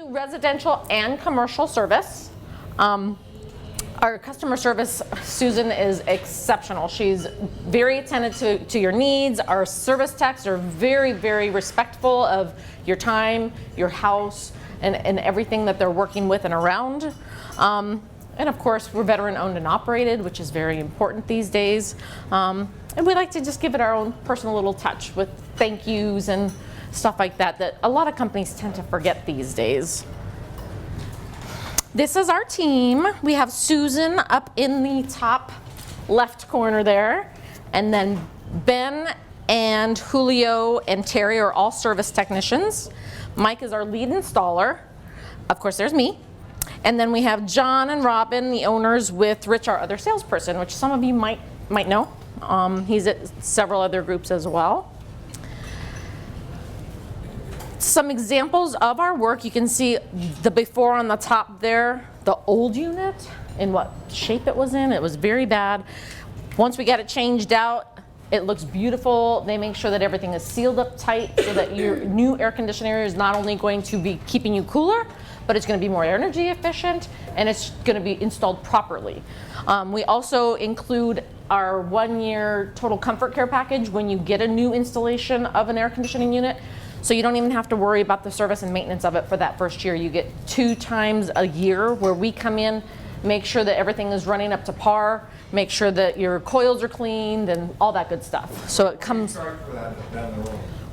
do residential and commercial service. Our customer service, Susan, is exceptional. She's very attentive to your needs. Our service techs are very, very respectful of your time, your house, and everything that they're working with and around. And of course, we're veteran owned and operated, which is very important these days. And we like to just give it our own personal little touch with thank yous and stuff like that, that a lot of companies tend to forget these days. This is our team. We have Susan up in the top left corner there, and then Ben and Julio and Terry are all service technicians. Mike is our lead installer. Of course, there's me. And then we have John and Robin, the owners, with Rich, our other salesperson, which some of you might know. He's at several other groups as well. Some examples of our work. You can see the before on the top there, the old unit and what shape it was in. It was very bad. Once we got it changed out, it looks beautiful. They make sure that everything is sealed up tight so that your new air conditioner is not only going to be keeping you cooler, but it's going to be more energy efficient, and it's going to be installed properly. We also include our 1-year total comfort care package when you get a new installation of an air conditioning unit. So you don't even have to worry about the service and maintenance of it for that first year. You get 2 times a year where we come in, make sure that everything is running up to par, make sure that your coils are cleaned and all that good stuff. So it comes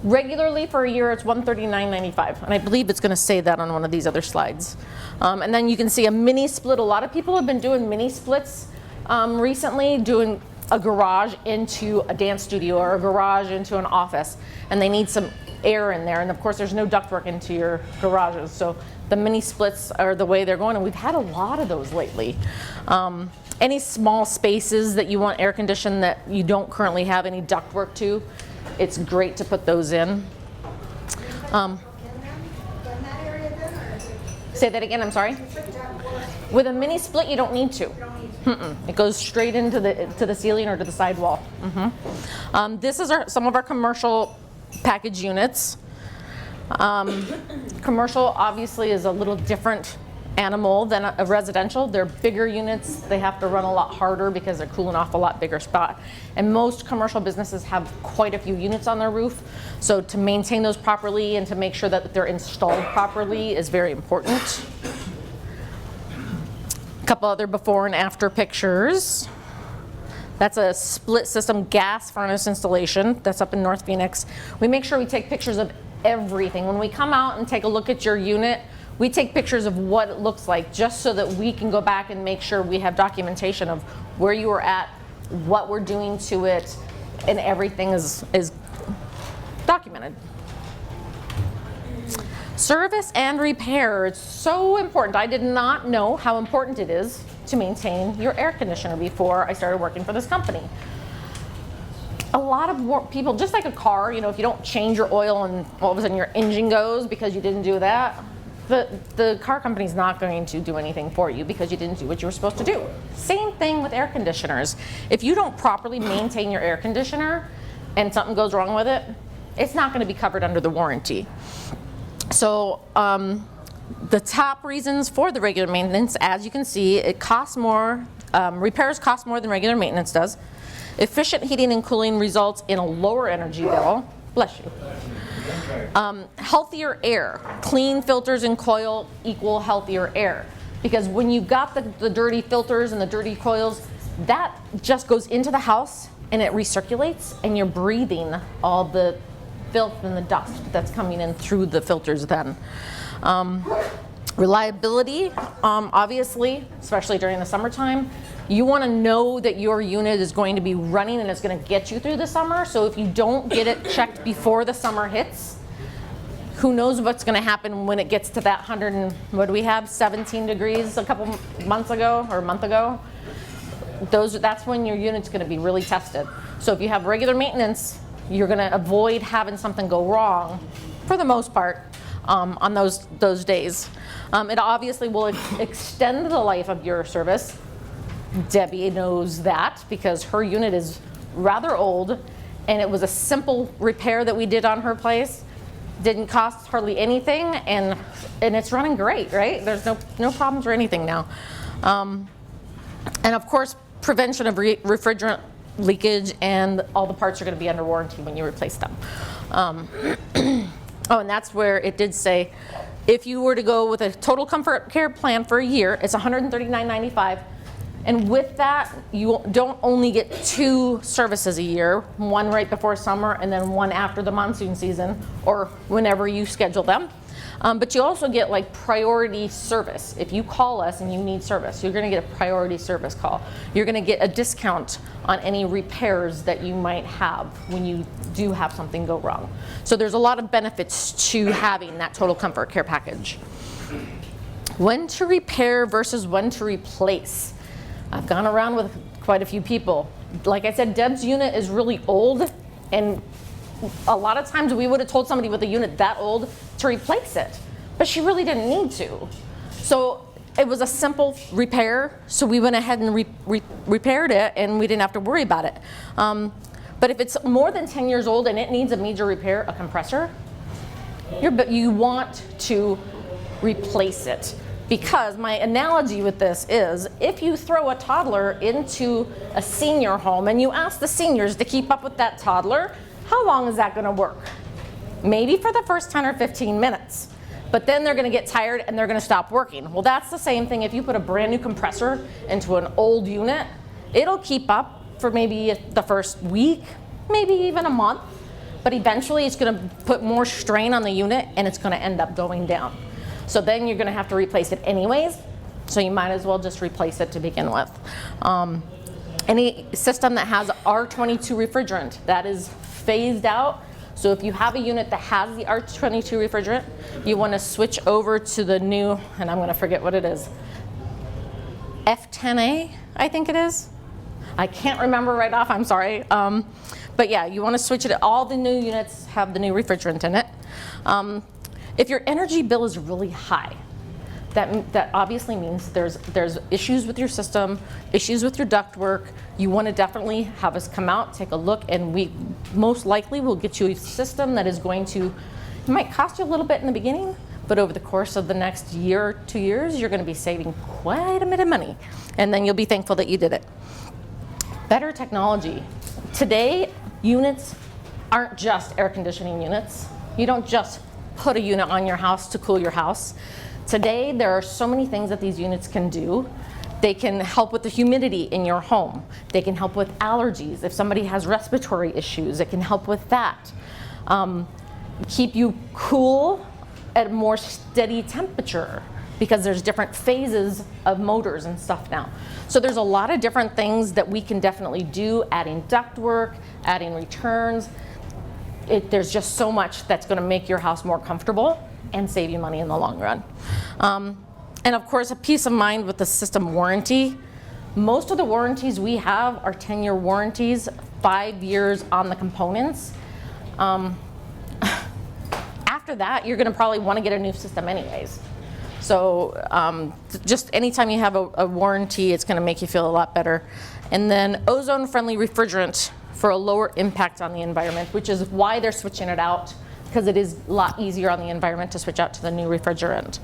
regularly for a year. It's $139.95, and I believe it's going to say that on one of these other slides. And then you can see a mini split. A lot of people have been doing mini splits recently, doing a garage into a dance studio or a garage into an office, and they need some air in there, and of course there's no ductwork into your garages, so the mini splits are the way they're going, and we've had a lot of those lately. Any small spaces that you want air conditioned that you don't currently have any ductwork to, it's great to put those in. Say that again, I'm sorry? With a mini split, you don't need to. It goes straight into the ceiling or to the sidewall. This is some of our commercial package units. Commercial obviously is a little different animal than a residential. They're bigger units. They have to run a lot harder because they're cooling off a lot bigger spot. And most commercial businesses have quite a few units on their roof. So to maintain those properly and to make sure that they're installed properly is very important. A couple other before and after pictures. That's a split system gas furnace installation that's up in North Phoenix. We make sure we take pictures of everything. When we come out and take a look at your unit, we take pictures of what it looks like just so that we can go back and make sure we have documentation of where you were at, what we're doing to it, and everything is documented. Service and repair, it's so important. I did not know how important it is to maintain your air conditioner before I started working for this company. A lot of people, just like a car, if you don't change your oil and all of a sudden your engine goes because you didn't do that, the car company's not going to do anything for you because you didn't do what you were supposed to do. Same thing with air conditioners. If you don't properly maintain your air conditioner and something goes wrong with it, it's not going to be covered under the warranty. So the top reasons for the regular maintenance, as you can see, it costs more, repairs cost more than regular maintenance does. Efficient heating and cooling results in a lower energy bill. Bless you. Healthier air. Clean filters and coil equal healthier air. Because when you've got the dirty filters and the dirty coils, that just goes into the house and it recirculates, and you're breathing all the filth and the dust that's coming in through the filters then. Reliability, obviously, especially during the summertime, you want to know that your unit is going to be running and it's going to get you through the summer. So if you don't get it checked before the summer hits, who knows what's going to happen when it gets to that 100 and what do we have, 17 degrees a couple months ago or a month ago. That's when your unit's going to be really tested. So if you have regular maintenance, you're going to avoid having something go wrong for the most part on those days. It obviously will extend the life of your service. Debbie knows that because her unit is rather old, and it was a simple repair that we did on her place. Didn't cost hardly anything, and it's running great, right? There's no problems or anything now. And of course, prevention of refrigerant leakage, and all the parts are going to be under warranty when you replace them. Oh, and that's where it did say, if you were to go with a total comfort care plan for a year, it's $139.95. And with that, you don't only get 2 services a year, one right before summer and then one after the monsoon season or whenever you schedule them. But you also get like priority service. If you call us and you need service, you're going to get a priority service call. You're going to get a discount on any repairs that you might have when you do have something go wrong. So there's a lot of benefits to having that total comfort care package. When to repair versus when to replace. I've gone around with quite a few people. Like I said, Deb's unit is really old, and a lot of times we would have told somebody with a unit that old to replace it, but she really didn't need to. So it was a simple repair, so we went ahead and repaired it, and we didn't have to worry about it. But if it's more than 10 years old and it needs a major repair, a compressor, you want to replace it. Because my analogy with this is, if you throw a toddler into a senior home and you ask the seniors to keep up with that toddler, how long is that going to work? Maybe for the first 10 or 15 minutes. But then they're going to get tired and they're going to stop working. Well, that's the same thing if you put a brand new compressor into an old unit. It'll keep up for maybe the first week, maybe even a month. But eventually it's going to put more strain on the unit and it's going to end up going down. So then you're going to have to replace it anyways, so you might as well just replace it to begin with. Any system that has R22 refrigerant, that is phased out. So if you have a unit that has the R22 refrigerant, you want to switch over to the new, and I'm going to forget what it is, F10A, I think it is. I can't remember right off, I'm sorry. But yeah, you want to switch it. All the new units have the new refrigerant in it. If your energy bill is really high, that obviously means there's issues with your system, issues with your ductwork. You want to definitely have us come out, take a look, and we most likely will get you a system that is going to, it might cost you a little bit in the beginning, but over the course of the next year or 2 years, you're going to be saving quite a bit of money, and then you'll be thankful that you did it. Better technology. Today, units aren't just air conditioning units. You don't just put a unit on your house to cool your house. Today, there are so many things that these units can do. They can help with the humidity in your home. They can help with allergies. If somebody has respiratory issues, it can help with that. Keep you cool at a more steady temperature, because there's different phases of motors and stuff now. So there's a lot of different things that we can definitely do, adding ductwork, adding returns. There's just so much that's going to make your house more comfortable and save you money in the long run. And of course, a peace of mind with the system warranty. Most of the warranties we have are 10-year warranties, 5 years on the components. After that, you're going to probably want to get a new system anyways. So just anytime you have a warranty, it's going to make you feel a lot better. And then ozone-friendly refrigerant for a lower impact on the environment, which is why they're switching it out, because it is a lot easier on the environment to switch out to the new refrigerant.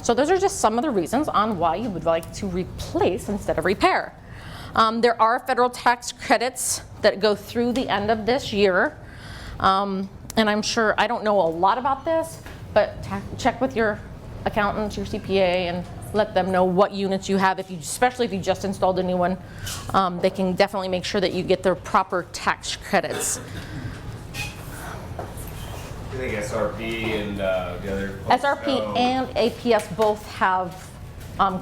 So those are just some of the reasons on why you would like to replace instead of repair. There are federal tax credits that go through the end of this year. And I'm sure, I don't know a lot about this, but check with your accountant, your CPA, and let them know what units you have. Especially if you just installed a new one, they can definitely make sure that you get the proper tax credits. I think SRP and the other SRP and APS both have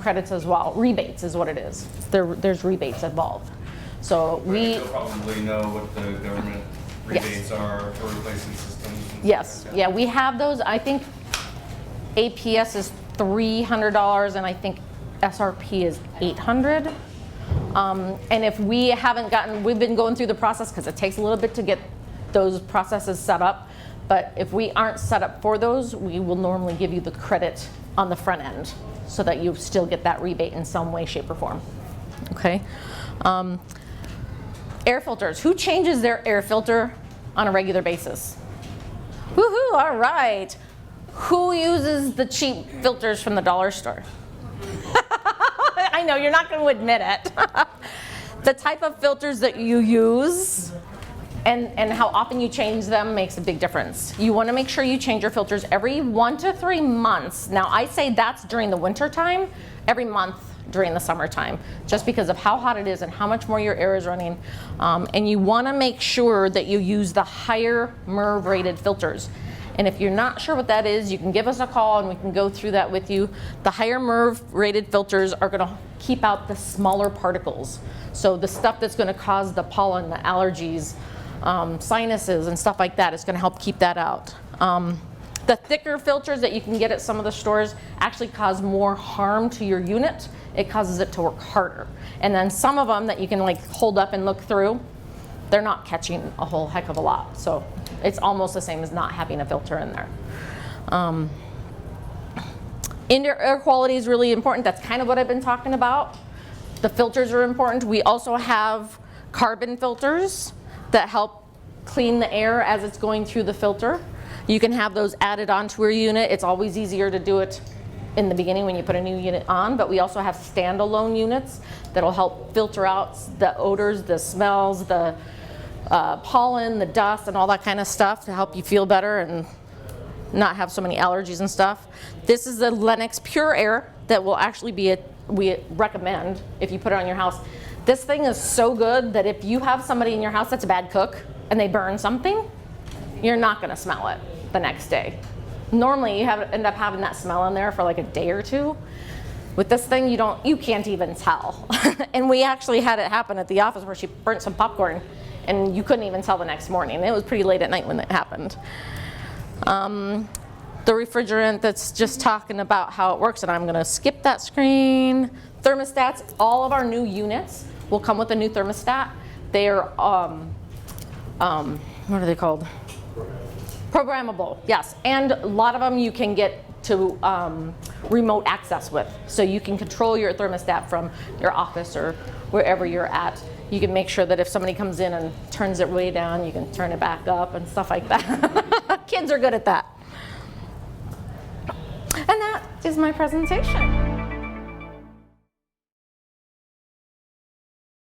credits as well. Rebates is what it is. There's rebates involved. So you'll probably know what the government rebates are for replacing systems. Yes, yeah, we have those. I think APS is $300 and I think SRP is $800. And if we haven't we've been going through the process because it takes a little bit to get those processes set up. But if we aren't set up for those, we will normally give you the credit on the front end so that you still get that rebate in some way, shape, or form. Okay. Air filters. Who changes their air filter on a regular basis? Woohoo, all right. Who uses the cheap filters from the dollar store? I know, you're not going to admit it. The type of filters that you use and how often you change them makes a big difference. You want to make sure you change your filters every 1 to 3 months. Now, I say that's during the winter time, every month during the summertime, just because of how hot it is and how much more your air is running. And you want to make sure that you use the higher MERV rated filters. And if you're not sure what that is, you can give us a call and we can go through that with you. The higher MERV rated filters are going to keep out the smaller particles. So the stuff that's going to cause the pollen, the allergies, sinuses and stuff like that is going to help keep that out. The thicker filters that you can get at some of the stores actually cause more harm to your unit. It causes it to work harder. And then some of them that you can like hold up and look through, they're not catching a whole heck of a lot. So it's almost the same as not having a filter in there. Indoor air quality is really important. That's kind of what I've been talking about. The filters are important. We also have carbon filters that help clean the air as it's going through the filter. You can have those added onto your unit. It's always easier to do it in the beginning when you put a new unit on, but we also have standalone units that'll help filter out the odors, the smells, the pollen, the dust, and all that kind of stuff to help you feel better and not have so many allergies and stuff. This is the Lennox Pure Air that will actually be we recommend if you put it on your house. This thing is so good that if you have somebody in your house that's a bad cook and they burn something, you're not going to smell it the next day. Normally you end up having that smell in there for like a day or two. With this thing, you can't even tell. And we actually had it happen at the office where she burnt some popcorn and you couldn't even tell the next morning. It was pretty late at night when that happened. The refrigerant that's just talking about how it works, and I'm going to skip that screen. Thermostats, all of our new units will come with a new thermostat. They're, what are they called? Programmable, yes. And a lot of them you can get to remote access with. So you can control your thermostat from your office or wherever you're at. You can make sure that if somebody comes in and turns it way down, you can turn it back up and stuff like that. Kids are good at that. And that is my presentation.